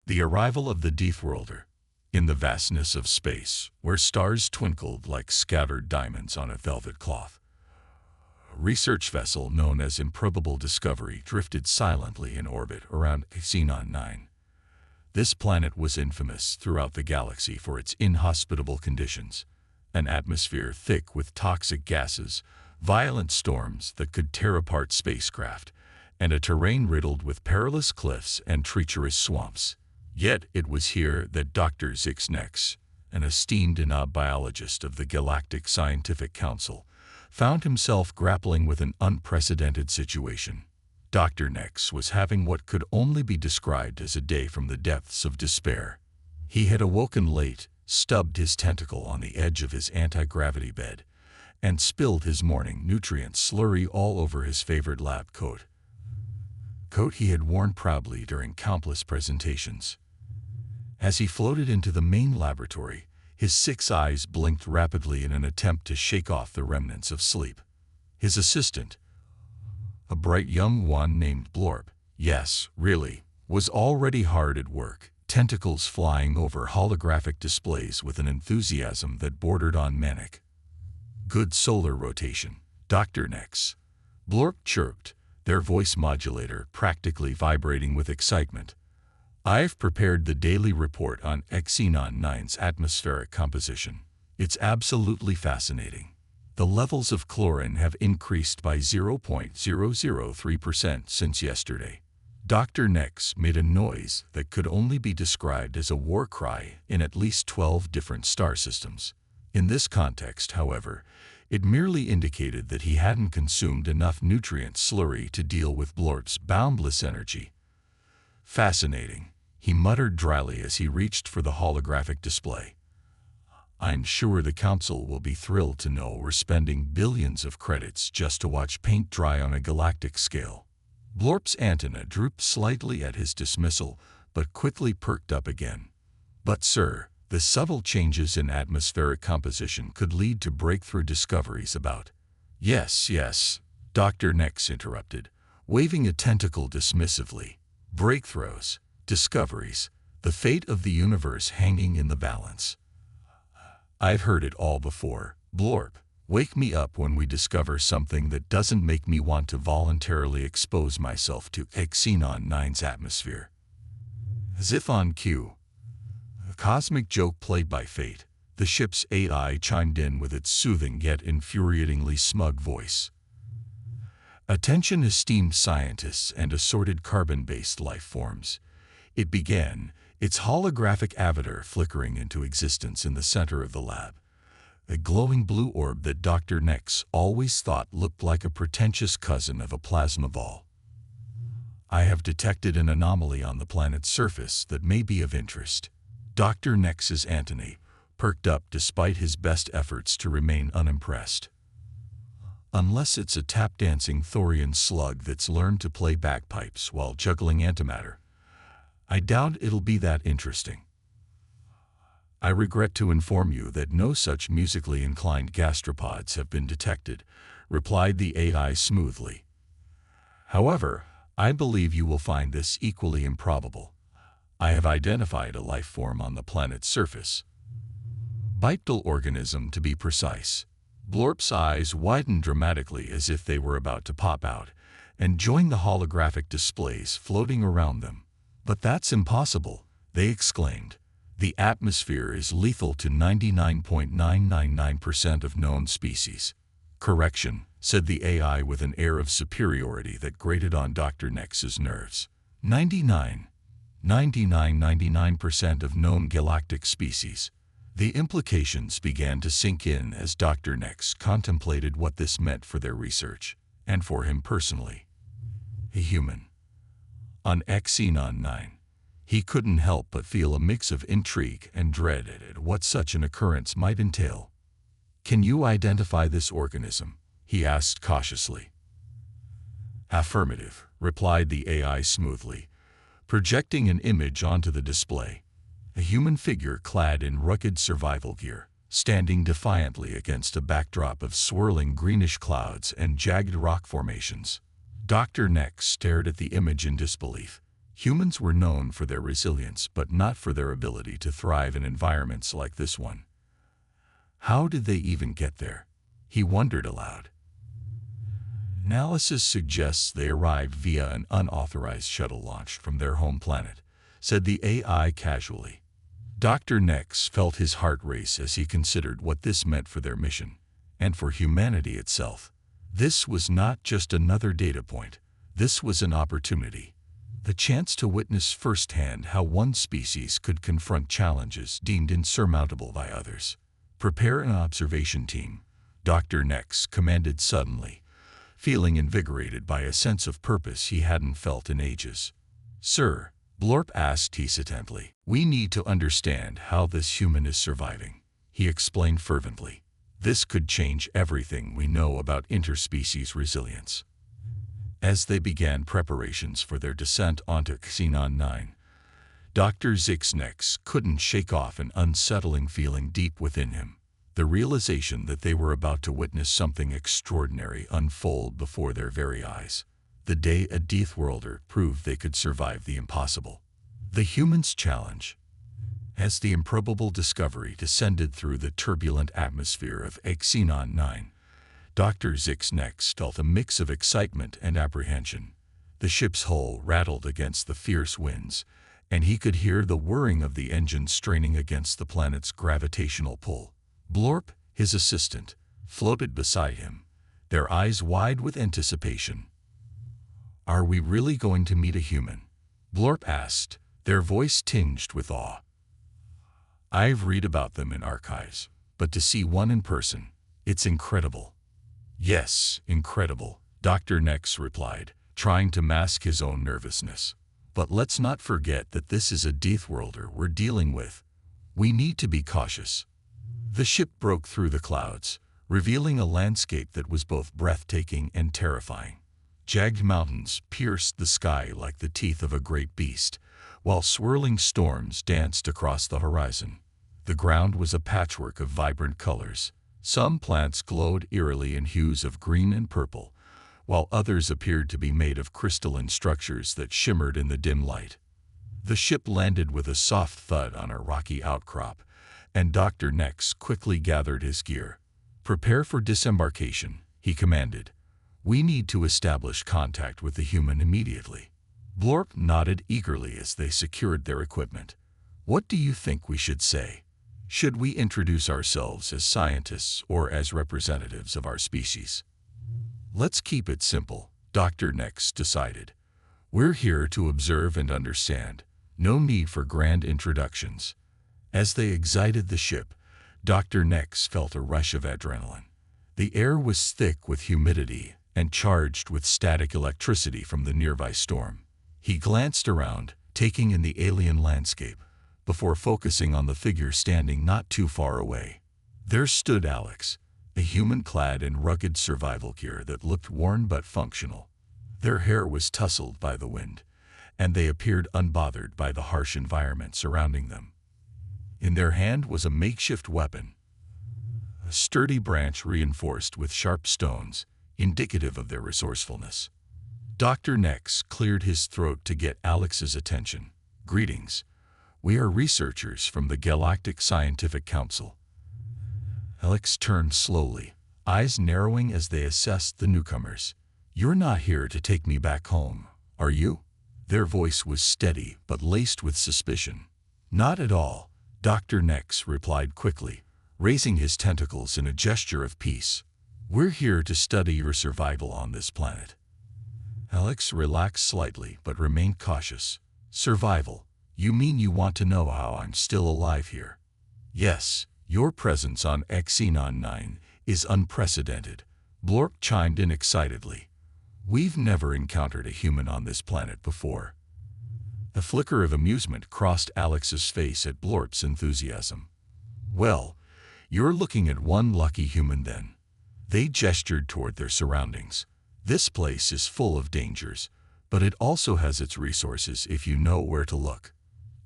The arrival of the Deathworlder. In the vastness of space, where stars twinkled like scattered diamonds on a velvet cloth, a research vessel known as Improbable Discovery drifted silently in orbit around Xenon 9. This planet was infamous throughout the galaxy for its inhospitable conditions, an atmosphere thick with toxic gases, violent storms that could tear apart spacecraft, and a terrain riddled with perilous cliffs and treacherous swamps. Yet it was here that Dr. Zixnex, an esteemed biologist of the Galactic Scientific Council, found himself grappling with an unprecedented situation. Dr. Nex was having what could only be described as a day from the depths of despair. He had awoken late, stubbed his tentacle on the edge of his anti-gravity bed, and spilled his morning nutrient slurry all over his favorite lab coat he had worn proudly during countless presentations. As he floated into the main laboratory, his 6 eyes blinked rapidly in an attempt to shake off the remnants of sleep. His assistant, a bright young one named Blorp, yes, really, was already hard at work, tentacles flying over holographic displays with an enthusiasm that bordered on manic. Good solar rotation, Dr. Nex. Blorp chirped, their voice modulator practically vibrating with excitement. I've prepared the daily report on Xenon 9's atmospheric composition. It's absolutely fascinating. The levels of chlorine have increased by 0.003% since yesterday. Dr. Nex made a noise that could only be described as a war cry in at least 12 different star systems. In this context, however, it merely indicated that he hadn't consumed enough nutrient slurry to deal with Blorp's boundless energy. Fascinating, he muttered dryly as he reached for the holographic display. I'm sure the Council will be thrilled to know we're spending billions of credits just to watch paint dry on a galactic scale. Blorp's antenna drooped slightly at his dismissal, but quickly perked up again. But sir, the subtle changes in atmospheric composition could lead to breakthrough discoveries about— Yes, Dr. Nex interrupted, waving a tentacle dismissively. Breakthroughs, discoveries, the fate of the universe hanging in the balance. I've heard it all before. Blorp, wake me up when we discover something that doesn't make me want to voluntarily expose myself to Xenon 9's atmosphere. As if on cue, a cosmic joke played by fate, the ship's AI chimed in with its soothing yet infuriatingly smug voice. Attention esteemed scientists and assorted carbon-based life forms. It began, its holographic avatar flickering into existence in the center of the lab. A glowing blue orb that Dr. Nex always thought looked like a pretentious cousin of a plasma ball. I have detected an anomaly on the planet's surface that may be of interest. Dr. Nex's antennae perked up despite his best efforts to remain unimpressed. Unless it's a tap-dancing thorian slug that's learned to play bagpipes while juggling antimatter, I doubt it'll be that interesting. I regret to inform you that no such musically inclined gastropods have been detected, replied the AI smoothly. However, I believe you will find this equally improbable. I have identified a life form on the planet's surface. Bipedal organism, to be precise. Blorp's eyes widened dramatically as if they were about to pop out and join the holographic displays floating around them. But that's impossible, they exclaimed. The atmosphere is lethal to 99.999% of known species. Correction, said the AI with an air of superiority that grated on Dr. Nex's nerves. 99% of known galactic species. The implications began to sink in as Dr. Nex contemplated what this meant for their research, and for him personally. A human. On Xenon 9, he couldn't help but feel a mix of intrigue and dread at what such an occurrence might entail. Can you identify this organism? He asked cautiously. Affirmative, replied the AI smoothly, projecting an image onto the display. A human figure clad in rugged survival gear, standing defiantly against a backdrop of swirling greenish clouds and jagged rock formations. Dr. Nex stared at the image in disbelief. Humans were known for their resilience, but not for their ability to thrive in environments like this one. How did they even get there? He wondered aloud. Analysis suggests they arrived via an unauthorized shuttle launched from their home planet, said the AI casually. Dr. Nex felt his heart race as he considered what this meant for their mission, and for humanity itself. This was not just another data point. This was an opportunity. The chance to witness firsthand how one species could confront challenges deemed insurmountable by others. Prepare an observation team, Dr. Nex commanded suddenly, feeling invigorated by a sense of purpose he hadn't felt in ages. Sir, Blorp asked hesitantly, we need to understand how this human is surviving, he explained fervently. This could change everything we know about interspecies resilience. As they began preparations for their descent onto Xenon 9, Dr. Zixnex couldn't shake off an unsettling feeling deep within him, the realization that they were about to witness something extraordinary unfold before their very eyes. The day a Deathworlder proved they could survive the impossible. The humans' challenge. As the improbable discovery descended through the turbulent atmosphere of Xenon 9, Dr. Zixnex felt a mix of excitement and apprehension. The ship's hull rattled against the fierce winds, and he could hear the whirring of the engine straining against the planet's gravitational pull. Blorp, his assistant, floated beside him, their eyes wide with anticipation. Are we really going to meet a human? Blorp asked, their voice tinged with awe. I've read about them in archives, but to see one in person, it's incredible. Yes, incredible, Dr. Nex replied, trying to mask his own nervousness. But let's not forget that this is a Deathworlder we're dealing with. We need to be cautious. The ship broke through the clouds, revealing a landscape that was both breathtaking and terrifying. Jagged mountains pierced the sky like the teeth of a great beast, while swirling storms danced across the horizon. The ground was a patchwork of vibrant colors. Some plants glowed eerily in hues of green and purple, while others appeared to be made of crystalline structures that shimmered in the dim light. The ship landed with a soft thud on a rocky outcrop, and Dr. Nex quickly gathered his gear. Prepare for disembarkation, he commanded. We need to establish contact with the human immediately. Blorp nodded eagerly as they secured their equipment. What do you think we should say? Should we introduce ourselves as scientists or as representatives of our species? Let's keep it simple, Dr. Nex decided. We're here to observe and understand. No need for grand introductions. As they exited the ship, Dr. Nex felt a rush of adrenaline. The air was thick with humidity and charged with static electricity from the nearby storm. He glanced around, taking in the alien landscape, before focusing on the figure standing not too far away. There stood Alex, a human clad in rugged survival gear that looked worn but functional. Their hair was tousled by the wind, and they appeared unbothered by the harsh environment surrounding them. In their hand was a makeshift weapon, a sturdy branch reinforced with sharp stones, indicative of their resourcefulness. Dr. Nex cleared his throat to get Alex's attention. Greetings. We are researchers from the Galactic Scientific Council. Alex turned slowly, eyes narrowing as they assessed the newcomers. You're not here to take me back home, are you? Their voice was steady but laced with suspicion. Not at all, Dr. Nex replied quickly, raising his tentacles in a gesture of peace. We're here to study your survival on this planet. Alex relaxed slightly but remained cautious. Survival? You mean you want to know how I'm still alive here? Yes, your presence on Xenon 9 is unprecedented, Blorp chimed in excitedly. We've never encountered a human on this planet before. A flicker of amusement crossed Alex's face at Blorp's enthusiasm. Well, you're looking at one lucky human then. They gestured toward their surroundings. This place is full of dangers, but it also has its resources if you know where to look.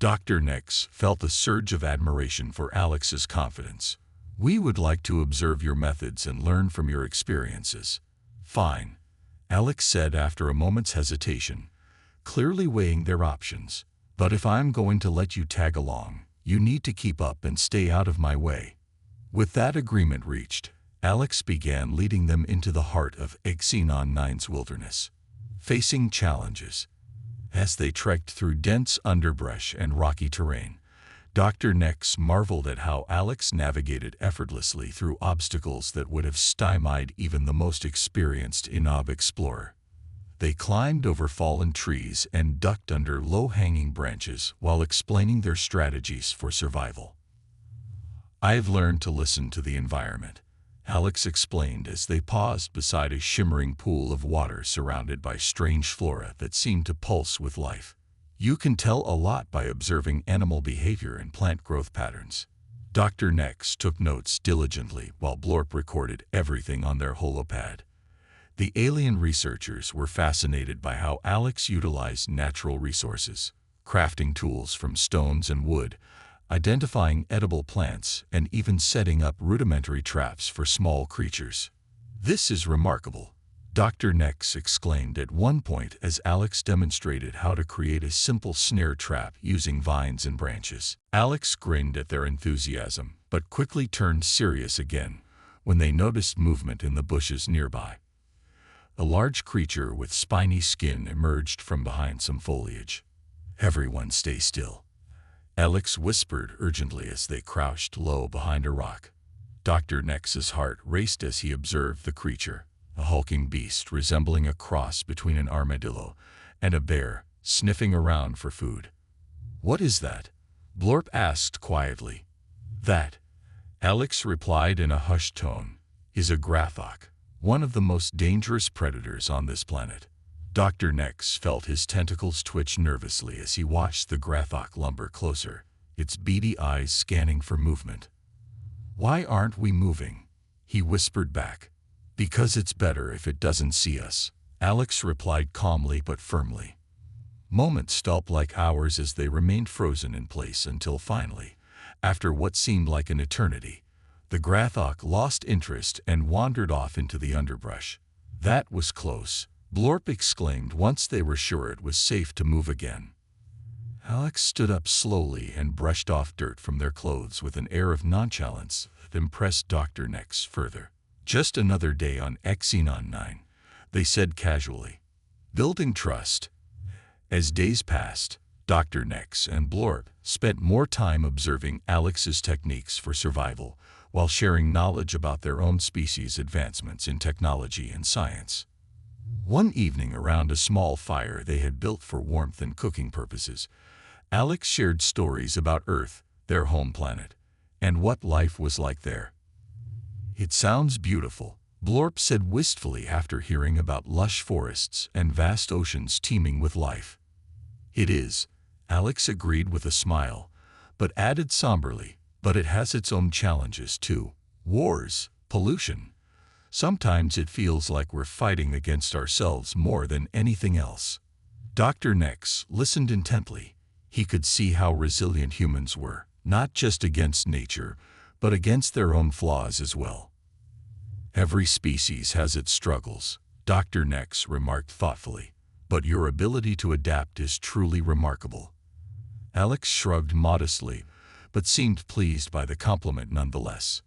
Dr. Nex felt a surge of admiration for Alex's confidence. We would like to observe your methods and learn from your experiences. Fine, Alex said after a moment's hesitation, clearly weighing their options. "But if I'm going to let you tag along, you need to keep up and stay out of my way." With that agreement reached, Alex began leading them into the heart of Xenon 9's wilderness. Facing challenges as they trekked through dense underbrush and rocky terrain, Dr. Nex marveled at how Alex navigated effortlessly through obstacles that would have stymied even the most experienced Inob explorer. They climbed over fallen trees and ducked under low-hanging branches while explaining their strategies for survival. "I've learned to listen to the environment," Alex explained as they paused beside a shimmering pool of water surrounded by strange flora that seemed to pulse with life. "You can tell a lot by observing animal behavior and plant growth patterns." Dr. Nex took notes diligently while Blorp recorded everything on their holopad. The alien researchers were fascinated by how Alex utilized natural resources, crafting tools from stones and wood, identifying edible plants, and even setting up rudimentary traps for small creatures. "This is remarkable," Dr. Nex exclaimed at one point as Alex demonstrated how to create a simple snare trap using vines and branches. Alex grinned at their enthusiasm, but quickly turned serious again when they noticed movement in the bushes nearby. A large creature with spiny skin emerged from behind some foliage. "Everyone stay still," Alex whispered urgently as they crouched low behind a rock. Dr. Nex's heart raced as he observed the creature, a hulking beast resembling a cross between an armadillo and a bear, sniffing around for food. "What is that?" Blorp asked quietly. "That," Alex replied in a hushed tone, "is a Grathok, one of the most dangerous predators on this planet." Dr. Nex felt his tentacles twitch nervously as he watched the Grathok lumber closer, its beady eyes scanning for movement. "Why aren't we moving?" he whispered back. "Because it's better if it doesn't see us," Alex replied calmly but firmly. Moments felt like hours as they remained frozen in place until finally, after what seemed like an eternity, the Grathok lost interest and wandered off into the underbrush. "That was close," Blorp exclaimed once they were sure it was safe to move again. Alex stood up slowly and brushed off dirt from their clothes with an air of nonchalance that impressed Dr. Nex further. "Just another day on Xenon 9, they said casually. Building trust. As days passed, Dr. Nex and Blorp spent more time observing Alex's techniques for survival while sharing knowledge about their own species' advancements in technology and science. One evening around a small fire they had built for warmth and cooking purposes, Alex shared stories about Earth, their home planet, and what life was like there. "It sounds beautiful," Blorp said wistfully after hearing about lush forests and vast oceans teeming with life. "It is," Alex agreed with a smile, but added somberly, "but it has its own challenges too. Wars, pollution. Sometimes it feels like we're fighting against ourselves more than anything else." Dr. Nex listened intently. He could see how resilient humans were, not just against nature, but against their own flaws as well. "Every species has its struggles," Dr. Nex remarked thoughtfully, "but your ability to adapt is truly remarkable." Alex shrugged modestly, but seemed pleased by the compliment nonetheless.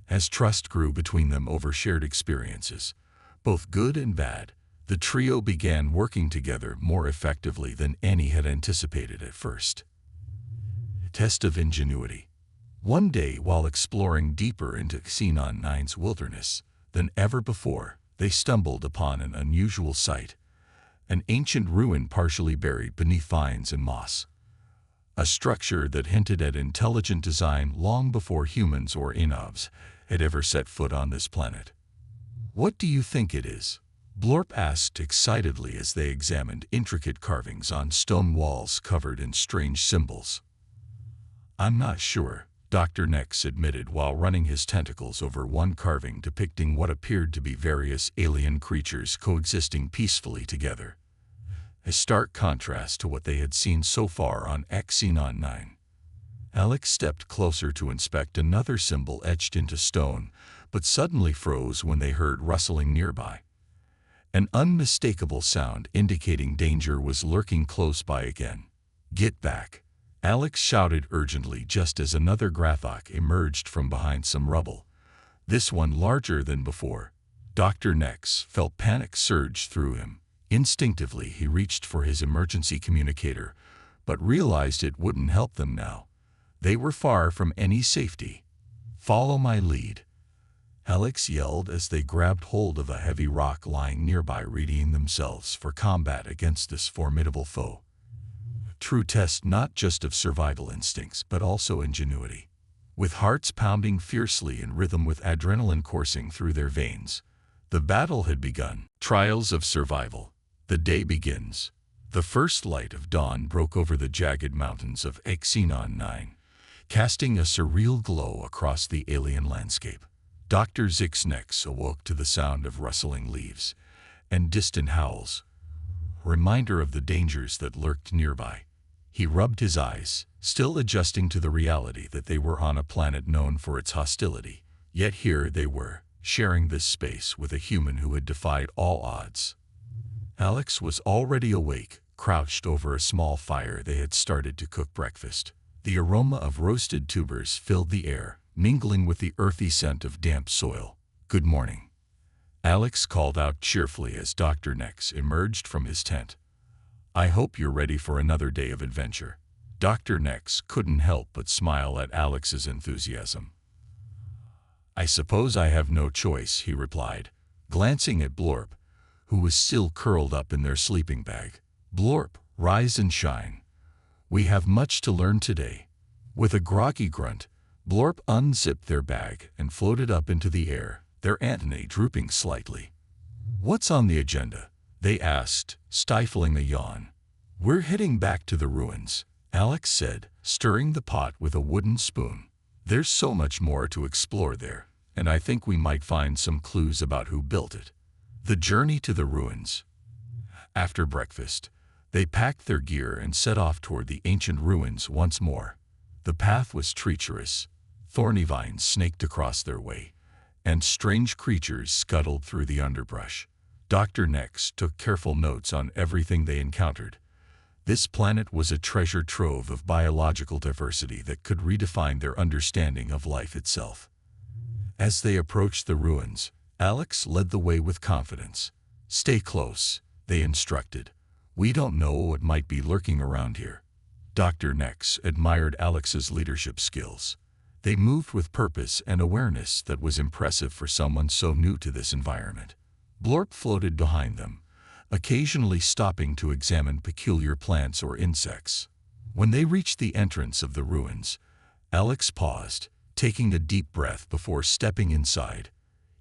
As trust grew between them over shared experiences, both good and bad, the trio began working together more effectively than any had anticipated at first. Test of ingenuity. One day, while exploring deeper into Xenon 9's wilderness than ever before, they stumbled upon an unusual sight, an ancient ruin partially buried beneath vines and moss. A structure that hinted at intelligent design long before humans or Inobs had ever set foot on this planet. "What do you think it is?" Blorp asked excitedly as they examined intricate carvings on stone walls covered in strange symbols. "I'm not sure," Dr. Nex admitted while running his tentacles over one carving depicting what appeared to be various alien creatures coexisting peacefully together. A stark contrast to what they had seen so far on Xenon 9. Alex stepped closer to inspect another symbol etched into stone, but suddenly froze when they heard rustling nearby. an unmistakable sound indicating danger was lurking close by again. "Get back!" Alex shouted urgently just as another Grathok emerged from behind some rubble, this one larger than before. Dr. Nex felt panic surge through him. Instinctively, he reached for his emergency communicator, but realized it wouldn't help them now. They were far from any safety. "Follow my lead," Alex yelled as they grabbed hold of a heavy rock lying nearby, readying themselves for combat against this formidable foe. True test not just of survival instincts but also ingenuity. With hearts pounding fiercely in rhythm with adrenaline coursing through their veins, the battle had begun. Trials of survival. The day begins. The first light of dawn broke over the jagged mountains of Xenon 9, casting a surreal glow across the alien landscape. Dr. Zixnex awoke to the sound of rustling leaves and distant howls, reminder of the dangers that lurked nearby. He rubbed his eyes, still adjusting to the reality that they were on a planet known for its hostility. Yet here they were, sharing this space with a human who had defied all odds. Alex was already awake, crouched over a small fire they had started to cook breakfast. The aroma of roasted tubers filled the air, mingling with the earthy scent of damp soil. "Good morning," Alex called out cheerfully as Dr. Nex emerged from his tent. "I hope you're ready for another day of adventure." Dr. Nex couldn't help but smile at Alex's enthusiasm. "I suppose I have no choice," he replied, glancing at Blorp, who was still curled up in their sleeping bag. "Blorp, rise and shine. We have much to learn today." With a groggy grunt, Blorp unzipped their bag and floated up into the air, their antennae drooping slightly. "What's on the agenda?" they asked, stifling a yawn. "We're heading back to the ruins," Alex said, stirring the pot with a wooden spoon. "There's so much more to explore there, and I think we might find some clues about who built it." The journey to the ruins. After breakfast, they packed their gear and set off toward the ancient ruins once more. The path was treacherous. Thorny vines snaked across their way, and strange creatures scuttled through the underbrush. Dr. Nex took careful notes on everything they encountered. This planet was a treasure trove of biological diversity that could redefine their understanding of life itself. As they approached the ruins, Alex led the way with confidence. "Stay close," they instructed. "We don't know what might be lurking around here." Dr. Nex admired Alex's leadership skills. They moved with purpose and awareness that was impressive for someone so new to this environment. Blorp floated behind them, occasionally stopping to examine peculiar plants or insects. When they reached the entrance of the ruins, Alex paused, taking a deep breath before stepping inside.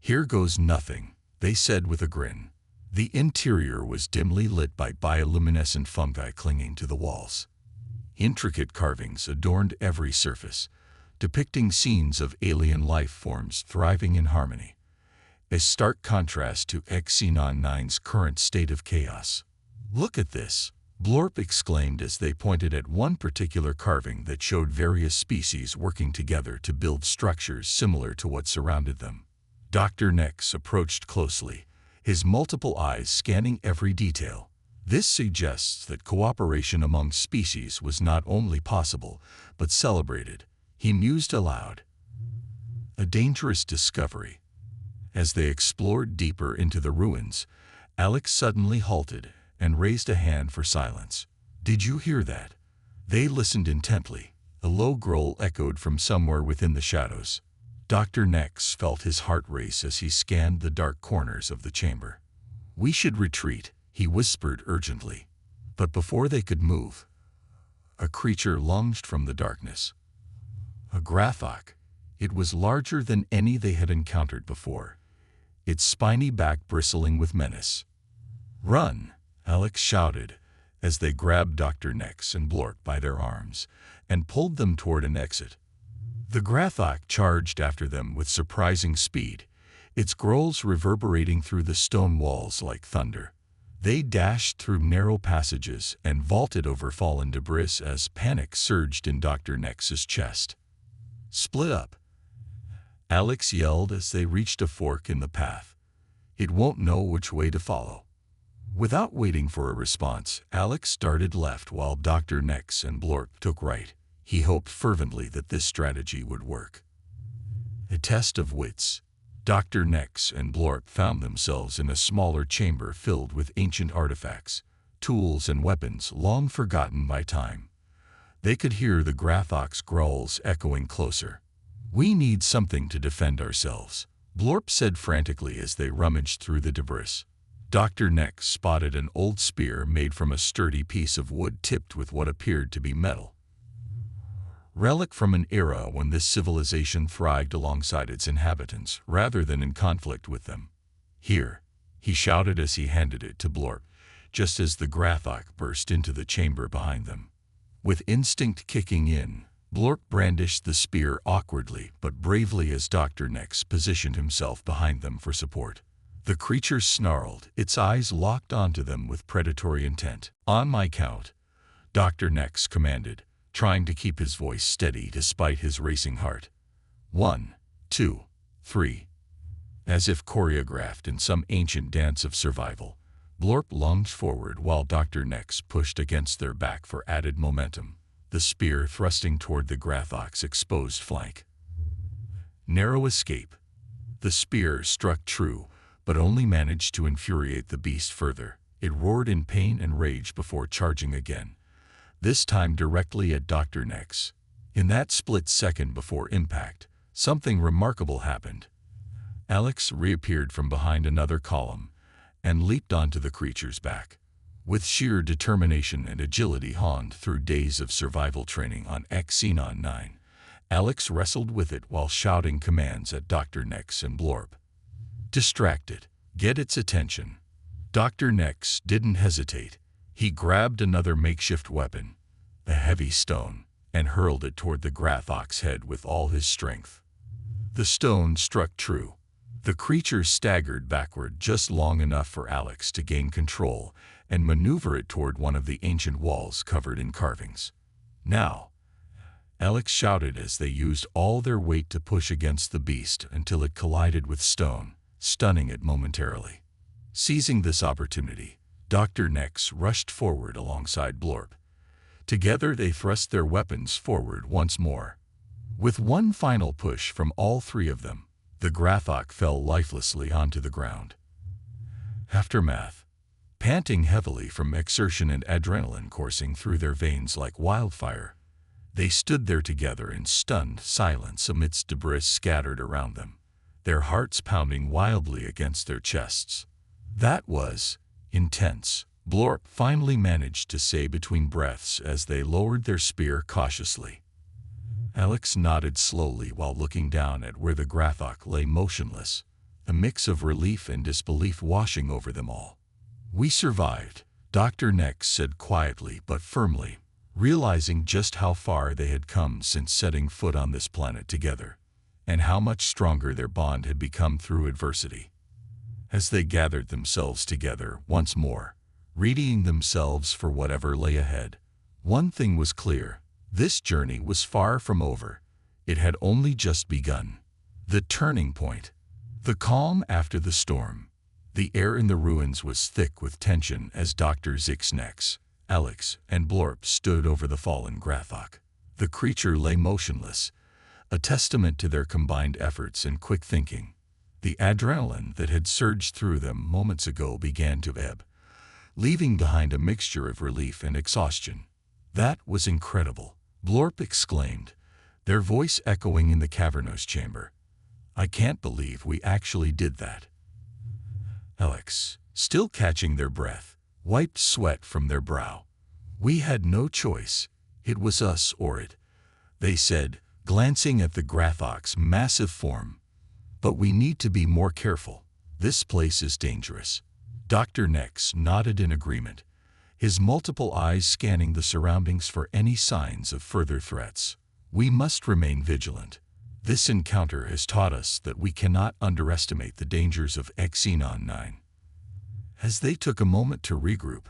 "Here goes nothing," they said with a grin. The interior was dimly lit by bioluminescent fungi clinging to the walls. Intricate carvings adorned every surface, depicting scenes of alien life forms thriving in harmony, a stark contrast to Xenon 9's current state of chaos. "Look at this," Blorp exclaimed as they pointed at one particular carving that showed various species working together to build structures similar to what surrounded them. Dr. Nex approached closely, his multiple eyes scanning every detail. This suggests that cooperation among species was not only possible, but celebrated, he mused aloud. A dangerous discovery. As they explored deeper into the ruins, Alex suddenly halted and raised a hand for silence. "Did you hear that?" They listened intently. A low growl echoed from somewhere within the shadows. Dr. Nex felt his heart race as he scanned the dark corners of the chamber. "We should retreat," he whispered urgently. But before they could move, a creature lunged from the darkness. A Grathok. It was larger than any they had encountered before, its spiny back bristling with menace. "Run!" Alex shouted as they grabbed Dr. Nex and Blorp by their arms and pulled them toward an exit. The Grathok charged after them with surprising speed, its growls reverberating through the stone walls like thunder. They dashed through narrow passages and vaulted over fallen debris as panic surged in Dr. Nex's chest. "Split up!" Alex yelled as they reached a fork in the path. "It won't know which way to follow." Without waiting for a response, Alex started left while Dr. Nex and Blorp took right. He hoped fervently that this strategy would work. A test of wits. Dr. Nex and Blorp found themselves in a smaller chamber filled with ancient artifacts, tools and weapons long forgotten by time. They could hear the Grathok's growls echoing closer. "We need something to defend ourselves," Blorp said frantically as they rummaged through the debris. Dr. Nex spotted an old spear made from a sturdy piece of wood tipped with what appeared to be metal. Relic from an era when this civilization thrived alongside its inhabitants rather than in conflict with them. "Here," he shouted as he handed it to Blorp, just as the Grathok burst into the chamber behind them. With instinct kicking in, Blorp brandished the spear awkwardly but bravely as Dr. Nex positioned himself behind them for support. The creature snarled, its eyes locked onto them with predatory intent. "On my count," Dr. Nex commanded, trying to keep his voice steady despite his racing heart. 1, 2, 3. As if choreographed in some ancient dance of survival, Blorp lunged forward while Dr. Nex pushed against their back for added momentum, the spear thrusting toward the Grathok's exposed flank. Narrow escape. The spear struck true, but only managed to infuriate the beast further. It roared in pain and rage before charging again, this time directly at Dr. Nex. In that split second before impact, something remarkable happened. Alex reappeared from behind another column and leaped onto the creature's back. With sheer determination and agility honed through days of survival training on Xenon 9, Alex wrestled with it while shouting commands at Dr. Nex and Blorp. Distracted. Get its attention. Dr. Nex didn't hesitate. He grabbed another makeshift weapon, a heavy stone, and hurled it toward the Grathok's head with all his strength. The stone struck true. The creature staggered backward just long enough for Alex to gain control and maneuver it toward one of the ancient walls covered in carvings. "Now!" Alex shouted as they used all their weight to push against the beast until it collided with stone, stunning it momentarily. Seizing this opportunity, Dr. Nex rushed forward alongside Blorp. Together they thrust their weapons forward once more. With one final push from all three of them, the Grathok fell lifelessly onto the ground. Aftermath. Panting heavily from exertion and adrenaline coursing through their veins like wildfire, they stood there together in stunned silence amidst debris scattered around them, their hearts pounding wildly against their chests. "That was intense," Blorp finally managed to say between breaths as they lowered their spear cautiously. Alex nodded slowly while looking down at where the Grathok lay motionless, a mix of relief and disbelief washing over them all. "We survived," Dr. Nex said quietly but firmly, realizing just how far they had come since setting foot on this planet together, and how much stronger their bond had become through adversity. As they gathered themselves together once more, readying themselves for whatever lay ahead, one thing was clear. This journey was far from over. It had only just begun. The turning point. The calm after the storm. The air in the ruins was thick with tension as Dr. Nex, Alex, and Blorp stood over the fallen Grathok. The creature lay motionless, a testament to their combined efforts and quick thinking. The adrenaline that had surged through them moments ago began to ebb, leaving behind a mixture of relief and exhaustion. "That was incredible," Blorp exclaimed, their voice echoing in the cavernous chamber. "I can't believe we actually did that." Alex, still catching their breath, wiped sweat from their brow. "We had no choice. It was us or it," they said, glancing at the Grathok's massive form. "But we need to be more careful. This place is dangerous." Dr. Nex nodded in agreement, his multiple eyes scanning the surroundings for any signs of further threats. "We must remain vigilant. This encounter has taught us that we cannot underestimate the dangers of Xenon 9. As they took a moment to regroup,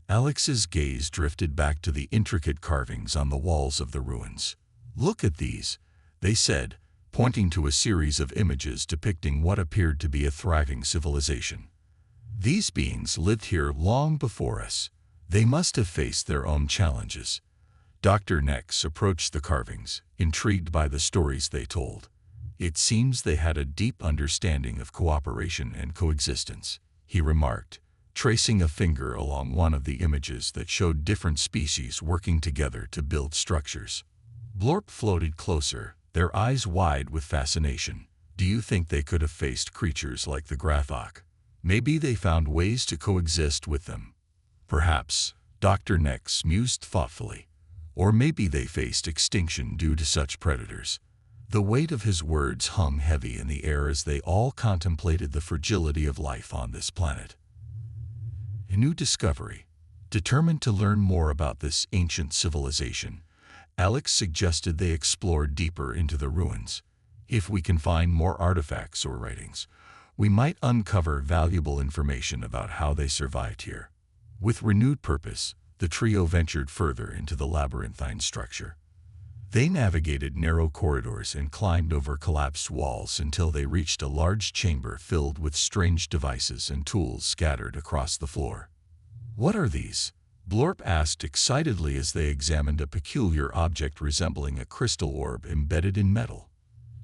Alex's gaze drifted back to the intricate carvings on the walls of the ruins. "Look at these," they said, pointing to a series of images depicting what appeared to be a thriving civilization. These beings lived here long before us. They must have faced their own challenges. Dr. Nex approached the carvings, intrigued by the stories they told. It seems they had a deep understanding of cooperation and coexistence, he remarked, tracing a finger along one of the images that showed different species working together to build structures. Blorp floated closer, their eyes wide with fascination. Do you think they could have faced creatures like the Grathok? Maybe they found ways to coexist with them. Perhaps, Dr. Nex mused thoughtfully. Or maybe they faced extinction due to such predators. The weight of his words hung heavy in the air as they all contemplated the fragility of life on this planet. A new discovery. Determined to learn more about this ancient civilization, Alex suggested they explore deeper into the ruins. If we can find more artifacts or writings, we might uncover valuable information about how they survived here. With renewed purpose, the trio ventured further into the labyrinthine structure. They navigated narrow corridors and climbed over collapsed walls until they reached a large chamber filled with strange devices and tools scattered across the floor. "What are these?" Blorp asked excitedly as they examined a peculiar object resembling a crystal orb embedded in metal.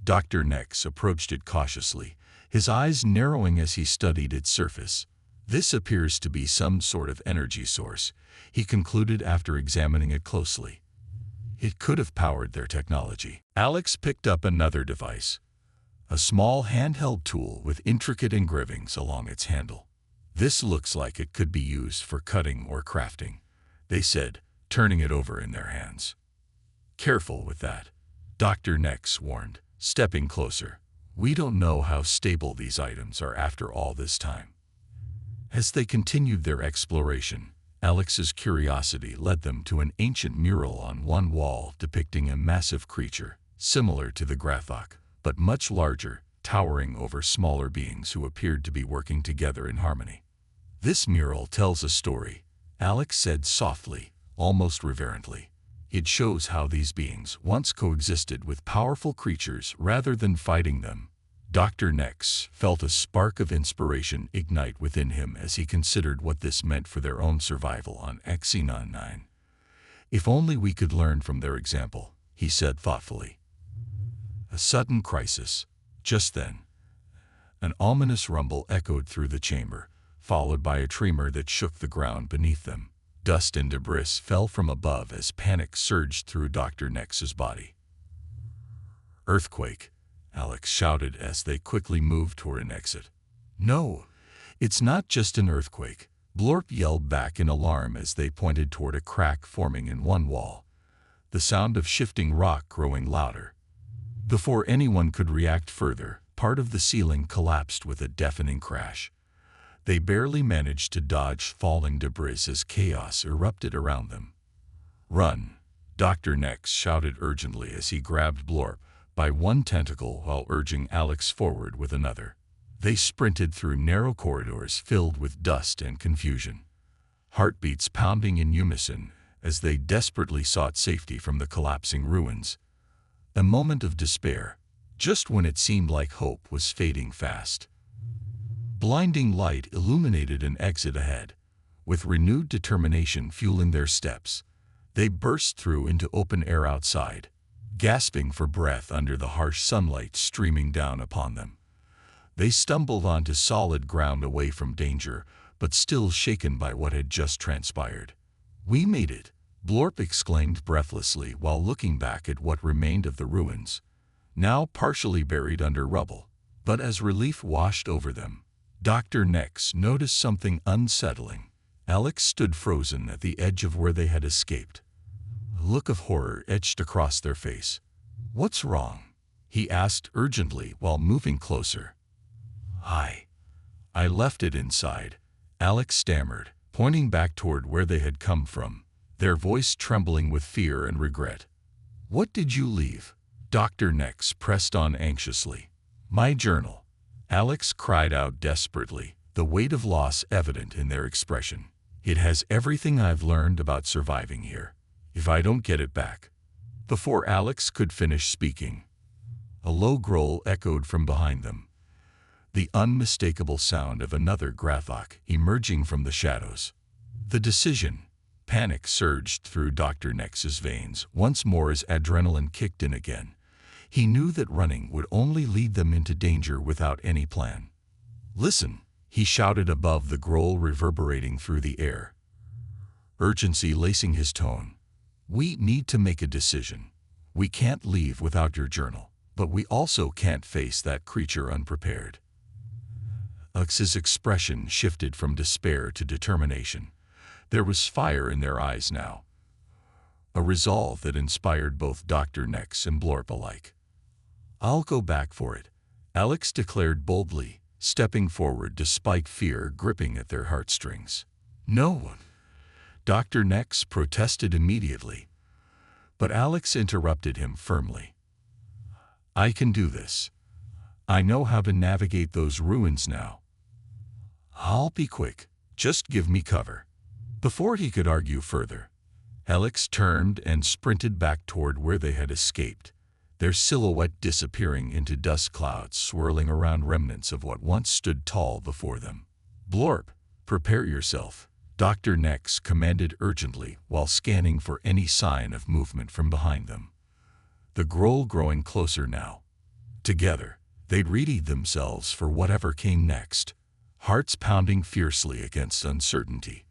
Dr. Nex approached it cautiously, his eyes narrowing as he studied its surface. "This appears to be some sort of energy source," he concluded after examining it closely. It could have powered their technology. Alex picked up another device, a small handheld tool with intricate engravings along its handle. "This looks like it could be used for cutting or crafting," they said, turning it over in their hands. "Careful with that," Dr. Nex warned, stepping closer. "We don't know how stable these items are after all this time." As they continued their exploration, Alex's curiosity led them to an ancient mural on one wall depicting a massive creature, similar to the Grathok, but much larger, towering over smaller beings who appeared to be working together in harmony. "This mural tells a story," Alex said softly, almost reverently. "It shows how these beings once coexisted with powerful creatures rather than fighting them." Dr. Nex felt a spark of inspiration ignite within him as he considered what this meant for their own survival on Xenon 9. "If only we could learn from their example," he said thoughtfully. A sudden crisis. Just then, an ominous rumble echoed through the chamber, followed by a tremor that shook the ground beneath them. Dust and debris fell from above as panic surged through Dr. Nex's body. "Earthquake," Alex shouted as they quickly moved toward an exit. "No, it's not just an earthquake," Blorp yelled back in alarm as they pointed toward a crack forming in one wall, the sound of shifting rock growing louder. Before anyone could react further, part of the ceiling collapsed with a deafening crash. They barely managed to dodge falling debris as chaos erupted around them. "Run!" Dr. Nex shouted urgently as he grabbed Blorp by one tentacle while urging Alex forward with another. They sprinted through narrow corridors filled with dust and confusion, heartbeats pounding in unison as they desperately sought safety from the collapsing ruins. A moment of despair, just when it seemed like hope was fading fast. Blinding light illuminated an exit ahead. With renewed determination fueling their steps, they burst through into open air outside, gasping for breath under the harsh sunlight streaming down upon them. They stumbled onto solid ground away from danger, but still shaken by what had just transpired. "We made it," Blorp exclaimed breathlessly while looking back at what remained of the ruins, now partially buried under rubble. But as relief washed over them, Dr. Nex noticed something unsettling. Alex stood frozen at the edge of where they had escaped. A look of horror etched across their face. "What's wrong?" he asked urgently while moving closer. I left it inside," Alex stammered, pointing back toward where they had come from, their voice trembling with fear and regret. "What did you leave?" Dr. Nex pressed on anxiously. "My journal," Alex cried out desperately, the weight of loss evident in their expression. "It has everything I've learned about surviving here. If I don't get it back." Before Alex could finish speaking, a low growl echoed from behind them. the unmistakable sound of another Grathok emerging from the shadows. The decision. Panic surged through Dr. Nex's veins once more as adrenaline kicked in again. He knew that running would only lead them into danger without any plan. "Listen," he shouted above the growl reverberating through the air, urgency lacing his tone. "We need to make a decision. We can't leave without your journal, but we also can't face that creature unprepared." Alex's expression shifted from despair to determination. There was fire in their eyes now, a resolve that inspired both Dr. Nex and Blorp alike. "I'll go back for it," Alex declared boldly, stepping forward despite fear gripping at their heartstrings. "No," Dr. Nex protested immediately, but Alex interrupted him firmly. "I can do this. I know how to navigate those ruins now. I'll be quick. Just give me cover." Before he could argue further, Alex turned and sprinted back toward where they had escaped, their silhouette disappearing into dust clouds swirling around remnants of what once stood tall before them. "Blorp, prepare yourself," Dr. Nex commanded urgently while scanning for any sign of movement from behind them. The growl growing closer now. Together, they'd readied themselves for whatever came next, hearts pounding fiercely against uncertainty,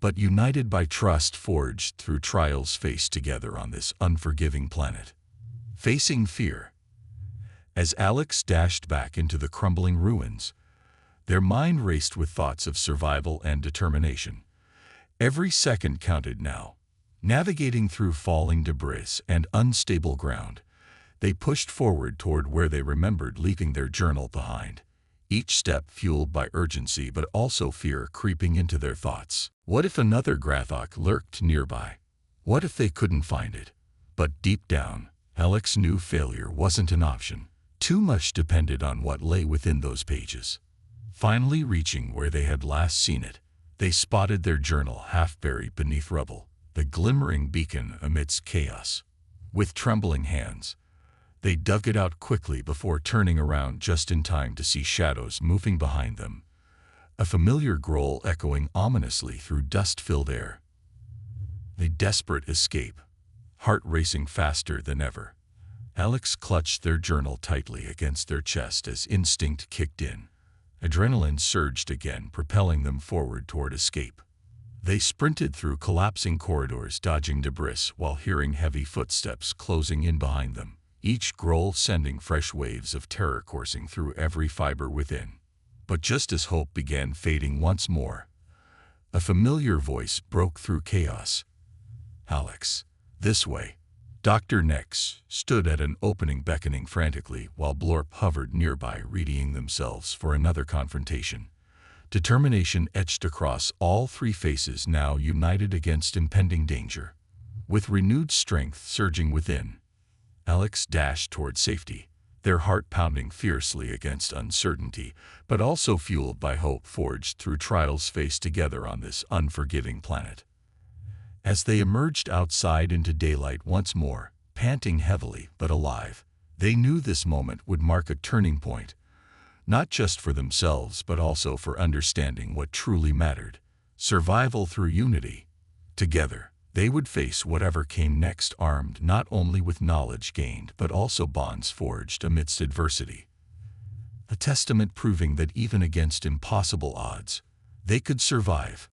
but united by trust forged through trials faced together on this unforgiving planet. Facing fear. As Alex dashed back into the crumbling ruins, their mind raced with thoughts of survival and determination. Every second counted now. Navigating through falling debris and unstable ground, they pushed forward toward where they remembered leaving their journal behind, each step fueled by urgency but also fear creeping into their thoughts. What if another Grathok lurked nearby? What if they couldn't find it? But deep down, Alex knew failure wasn't an option. Too much depended on what lay within those pages. Finally reaching where they had last seen it, they spotted their journal half buried beneath rubble, the glimmering beacon amidst chaos. With trembling hands, they dug it out quickly before turning around just in time to see shadows moving behind them, a familiar growl echoing ominously through dust-filled air. A desperate escape, heart racing faster than ever. Alex clutched their journal tightly against their chest as instinct kicked in. Adrenaline surged again, propelling them forward toward escape. They sprinted through collapsing corridors, dodging debris while hearing heavy footsteps closing in behind them, each growl sending fresh waves of terror coursing through every fiber within. But just as hope began fading once more, a familiar voice broke through chaos. "Alex, this way." Dr. Nex stood at an opening beckoning frantically while Blorp hovered nearby readying themselves for another confrontation. Determination etched across all three faces now united against impending danger. With renewed strength surging within, Alex dashed toward safety, their heart pounding fiercely against uncertainty, but also fueled by hope forged through trials faced together on this unforgiving planet. As they emerged outside into daylight once more, panting heavily but alive, they knew this moment would mark a turning point, not just for themselves but also for understanding what truly mattered: survival through unity. Together, they would face whatever came next armed not only with knowledge gained but also bonds forged amidst adversity. A testament proving that even against impossible odds, they could survive.